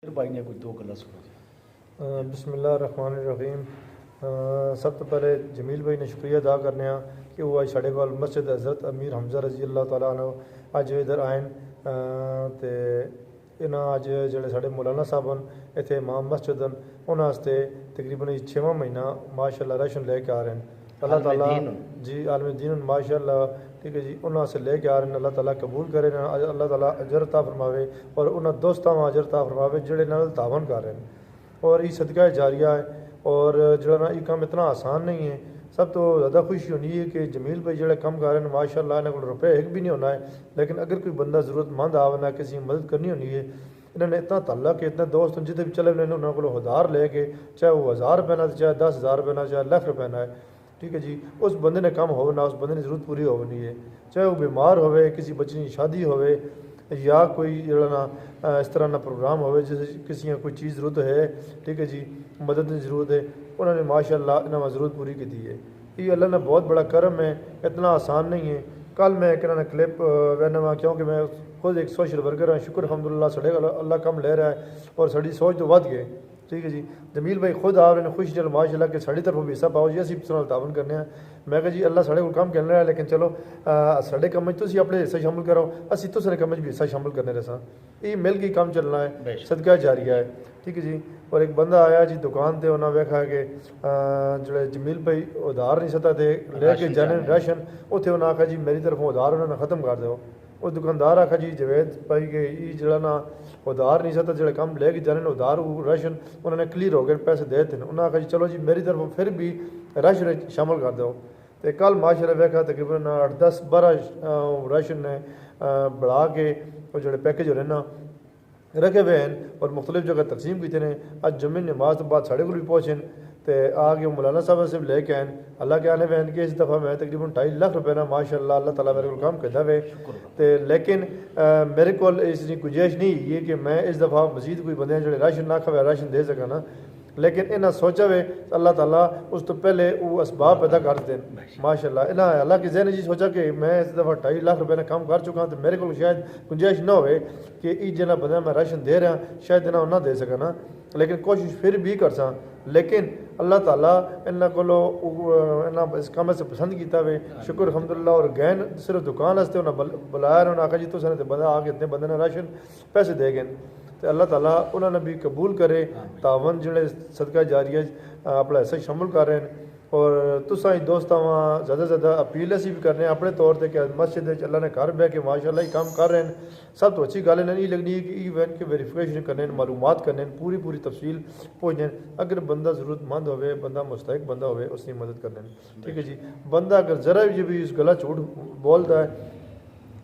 بھائی نے کوئی دو گلا سنا بسم اللہ الرحمن الرحیم۔ سب تو پہلے جمیل بھائی نے شکریہ ادا کرنے کہ وہ اج ساڈے کول مسجد حضرت امیر حمزہ رضی اللہ تعالیٰ عنہ اج ادھر آئے تے انہاں اج جڑے ساڈے مولانا صاحب اتنے امام مسجد انہاں واسطے تقریباً 6واں مہینہ ماشاء اللہ راشن لے کے آ رہے ہیں۔ اللہ تعالیٰ جی عالم دین ماشاء اللہ ٹھیک ہے جی انہاں سے لے کے آ رہے ہیں۔ اللہ تعالیٰ قبول کرے اللہ تعالیٰ اجر عطا فرماوے اور انہاں دوستاں وا اجر عطا فرماوے جڑے نال تعاون کر رہے ہیں۔ اور یہ صدقہ جاریہ ہے اور جو نا یہ کام اتنا آسان نہیں ہے۔ سب تو زیادہ خوشی ہونی ہے کہ جمیل بھائی جڑے کام کر رہے ہیں ماشاء اللہ انہوں کو روپے ایک بھی نہیں ہونا ہے، لیکن اگر کوئی بندہ ضرورت مند آنا کسی کی مدد کرنی ہونی ہے انہوں نے اتنا تعلق ہے اتنے دوست جتنے بھی چلے ہوئے انہوں کو ہزار لے کے چاہے وہ 1000 روپے نہ چاہے 10,000 روپے نہ چاہے لاکھ روپے نہ ہے ٹھیک ہے جی اس بندے نے کام ہونا اس بندے نے ضرورت پوری ہونی ہے، چاہے وہ بیمار ہوئے کسی بچے کی شادی ہوئے یا کوئی جڑا اس طرح نہ پروگرام ہوئے جیسے کسی کا کوئی چیز ضرورت ہے ٹھیک ہے جی مدد کی ضرورت ہے انہوں نے ماشاء اللہ انہوں ضرورت پوری کی دی ہے۔ یہ اللہ نے بہت بڑا کرم ہے، اتنا آسان نہیں ہے۔ کل میں ایک کلپ وہاں کیونکہ میں خود ایک سوشل ورکر ہوں، شکر الحمدللہ سڑے اللہ کم لے رہا ہے اور ساری سوچ تو ود گئے ٹھیک ہے جی۔ جمیل بھائی خود آ رہے ہیں خوشی چل ماشاء اللہ کہ ساری طرف بھی حصہ پاؤ جی اسی طرح تعاون کرنے ہیں۔ میں کہا جی اللہ سارے کو کام کرنا ہے لیکن چلو سارے کام تھی اپنے حصہ شامل کرو اسی تو سارے کام بھی حصہ شامل کرنے رہے یہ مل کے کام چلنا ہے صدقہ جاریہ ہے ٹھیک ہے جی۔ اور ایک بندہ آیا جی دکان تے انہوں نے ویکھا کہ جڑے جمیل بھائی ادھار نہیں ستا تھے لے کے جانے راشن اتنے انہوں نے آخا جی میری طرف ادھار انہوں نے ختم کر دو۔ وہ دکاندار آخا جی جوید بھائی کہ یہ جڑا نا ادھار نہیں ستا جڑے کام لے کے جانے ادھار راشن انہوں نے کلیئر ہو گئے پیسے دے دیتے انہوں نے آخا جی چلو جی میری طرف پھر بھی راشن شامل کر دو۔ تو کل ماشاء اللہ ویکھا تقریباً 8-10-12 راشن نے بڑھا کے وہ جڑے پیکج ہو رہے نا رکھے ہوئے ہیں اور مختلف جگہ تقسیم کیتے ہیں۔ اج جمعے نماز تو بعد ساڑھے کو بھی پہنچے تو آگے مولانا صاحب سے لے کے آئے اللہ کے آنے وین کہ اس دفعہ میں تقریباً 2.5 لاکھ روپے نا ماشاء اللہ اللہ تعالیٰ میرے کو کام کرتا ہے تو لیکن میرے کو اس کی گنجائش نہیں یہ کہ میں اس دفعہ مزید کوئی بندے جڑے راشن نہ کھوے راشن دے سکا نا، لیکن انہیں سوچا ہوئے اللہ تعالیٰ اس تو پہلے وہ اسباب پیدا کر دیں ماشاء اللہ۔ انہیں اللہ کے ذہن جی سوچا کہ میں اس دفعہ 2.5 لاکھ روپے نے کام کر چکا ہوں تو میرے کو شاید گنجائش نہ ہوئے کہ یہ جنا بندہ میں راشن دے رہا شاید انہیں نہ دے سکا نا، لیکن کوشش پھر بھی کر سا لیکن اللہ تعالیٰ انہوں کو اس کام سے پسند کیتا ہوئے شکر الحمدللہ۔ اور گین صرف دکان واسطے انہیں بلایا انہوں نے آخا جی تو سنے بندہ آ کے اتنے بندے نے راشن پیسے دے گئے تو اللہ تعالیٰ انہوں نے بھی قبول کرے تعاون جڑے صدقہ جاریہ اپنا حصہ شامل کر رہے ہیں۔ اور تساں دوستاں زیادہ سے زیادہ اپیل اسی بھی کرنے اپنے طور تے کہ مسجد اللہ نے گھر بہ کے ماشاء اللہ یہ کام کر رہے ہیں سب تو اچھی گل نہیں لگنی ہے کہ ایونٹ کے ویریفیکیشن کرنے معلومات کرنے پوری تفصیل پہنچنے اگر بندہ ضرورت مند ہوئے بندہ مستحق بندہ ہوئے اس کی مدد کرنے ٹھیک ہے جی۔ بندہ اگر ذرا بھی اس گلا جھوٹ بولتا ہے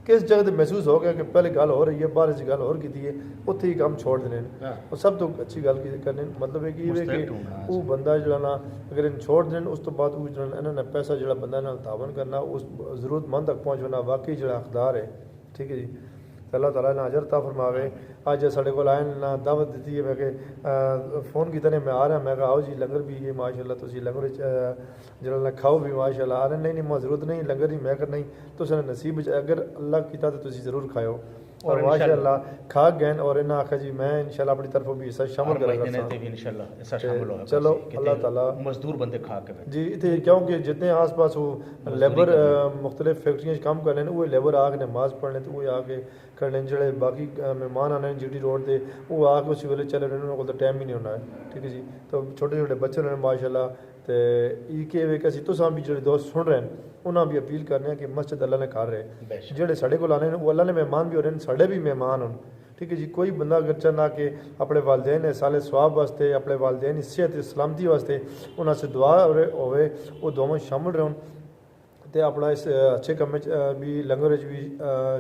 کس جگہ سے محسوس ہو گیا کہ پہلے گل ہو رہی ہے باہر سے گل اور کی ہے اتنے ہی کام چھوڑ دینے اور سب تو اچھی گل کرنے مطلب ہے کہ وہ بندہ جڑا نا اگر ان چھوڑ دین اس تو بعد وہ انہوں نے پیسہ جڑا بندہ نال تعاون کرنا اس ضرورت مند تک پہنچنا واقعی جڑا حقدار ہے ٹھیک ہے جی۔ اللہ تعالیٰ نے اجر عطا فرماوے۔ اج ساڈے کول آئے نا دعوت دیتی ہے میں کہ فون کیتا نے میں آ رہا میں کہا آؤ جی لنگر بھی ہے ماشاء اللہ تسی لنگر جڑا کھاؤ بھی ماشاء اللہ آ رہے نہیں نہیں ضرورت نہیں لنگر نہیں میں کرنا نہیں تو نصیب اگر اللہ کیتا تو تسی ضرور کھاؤ اور ماشاء اللہ کھا گئے اور انہیں آخا جی میں انشاءاللہ اپنی طرف بھی حصہ شامل کرا چلو اللہ تعالیٰ مزدور بندے کھا کے جی اتنے کیونکہ جتنے آس پاس وہ لیبر مختلف فیکٹریاں کام کر لیں وہ لیبر آ کے نماز پڑھ لیں تو وہ آ کے کر لیں جڑے باقی مہمان آنے جی ٹی روڈ تے وہ آ کے اسی ویلے چلے رہے انہوں کو تو ٹائم ہی نہیں ہونا ہے ٹھیک ہے جی۔ تو چھوٹے چھوٹے بچے رہے ماشاء اللہ تو یہ کہ اسی تو بھی جڑے دوست سن رہے ہیں انہوں بھی اپیل کرنے ہیں کہ مسجد اللہ نے کر رہے جڑے ساڑے کو آنے وہ اللہ نے مہمان بھی ہو رہے ہیں ساڑے بھی مہمان ہوں ٹھیک ہے جی۔ کوئی بندہ اگر چاہنا کہ اپنے والدین سال ثواب واسطے اپنے والدین صحت سلامتی واسطے انہوں سے دعا ہوئے وہ دونوں شامل رہن تو اپنا اس اچھے کام بھی لنگر بھی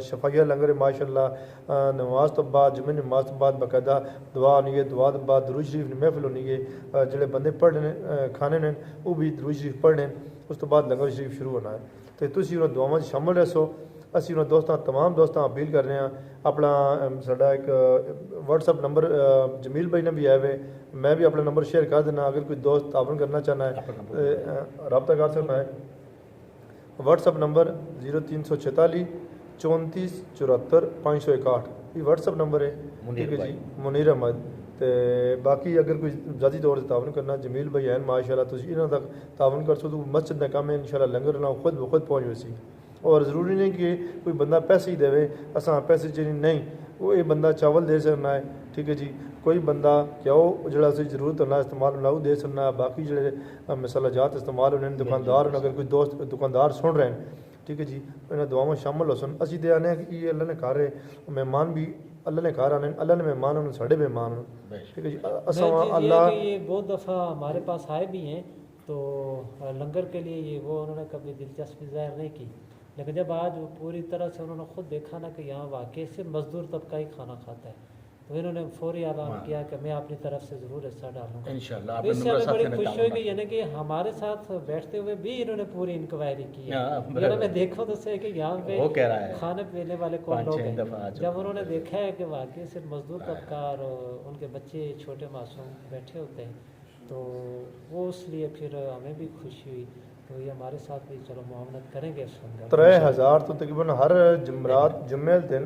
شفایہ لنگر ماشاء اللہ نماز تو بعد جمعہ نماز تو بعد باقاعدہ دعا ہونی ہے دعا تو بعد درود شریف محفل ہونی ہے جڑے بندے پڑھنے کھانے نے وہ بھی درود شریف پڑھنے اس تو بعد لنگر شریف شروع ہونا ہے تو تسی انہوں دعاواں شامل رہو۔ اسی انہوں دوستاں تمام دوستاں اپیل کر رہے ہیں اپنا ساڈا ایک واٹس ایپ نمبر جمیل بھائی نے بھی آئے ہوئے میں بھی اپنا نمبر شیئر کر دینا اگر کوئی دوست تعاون کرنا چاہنا ہے رابطہ کر سکتا ہے۔ واٹس ایپ نمبر 0346 34 74 561 یہ واٹس ایپ نمبر ہے ٹھیک ہے جی۔ منیر احمد تے باقی اگر کوئی ذاتی طور سے تعاون کرنا جمیل بھائی ہیں ماشاءاللہ تسی انہاں تک تعاون کر سو تو مسجد دا کام ہے انشاءاللہ لنگر نہ خود بخود پہنچ ویسی اور ضروری نہیں کہ کوئی بندہ پیسے ہی دے اساں پیسے چنی نہیں وہ یہ بندہ چاول دے سکنا ہے ٹھیک ہے جی کوئی بندہ کیا وہ جڑا سی ضرورت ہونا استعمال ہونا وہ دے سکنا باقی جڑے مسئلہ جات استعمال ہونے دکاندار اگر کوئی دوست دکاندار سن رہے ہیں ٹھیک ہے جی انہیں دعاؤں شامل ہو سن اسی دے آنے ہیں کہ یہ اللہ نے کہا رہے مہمان بھی اللہ نے کہا رہے اللہ نے مہمان ہونے ساڑھے مہمان ہونے ٹھیک ہے جی اللہ یہ بہت دفعہ ہمارے پاس آئے بھی ہیں تو لنگر کے لیے یہ وہ انہوں نے کبھی دلچسپی ظاہر نہیں کی لیکن جب آج وہ پوری طرح سے انہوں نے خود دیکھا نا کہ یہاں واقعی سے مزدور طبقہ ہی کھانا کھاتا ہے تو انہوں نے فوری اعلان کیا کہ میں اپنی طرف سے ضرور حصہ ڈالوں گا انشاءاللہ اس سے ہمیں بڑی خوشی ہوئی کہ یعنی کہ ہمارے ساتھ بیٹھتے ہوئے بھی انہوں نے پوری انکوائری کی ہے میں دیکھوں تو سے کہ یہاں پہ کھانے پینے والے کون لوگ ہیں جب انہوں نے دیکھا ہے کہ واقعی صرف مزدور طبقہ اور ان کے بچے چھوٹے معصوم بیٹھے ہوتے ہیں تو وہ اس لیے پھر ہمیں بھی خوشی ہوئی تو یہ ہمارے ساتھ بھی چلو معاونت کریں گے اس وقت 3000 تو تقریباً ہر جمعرات جمعے دن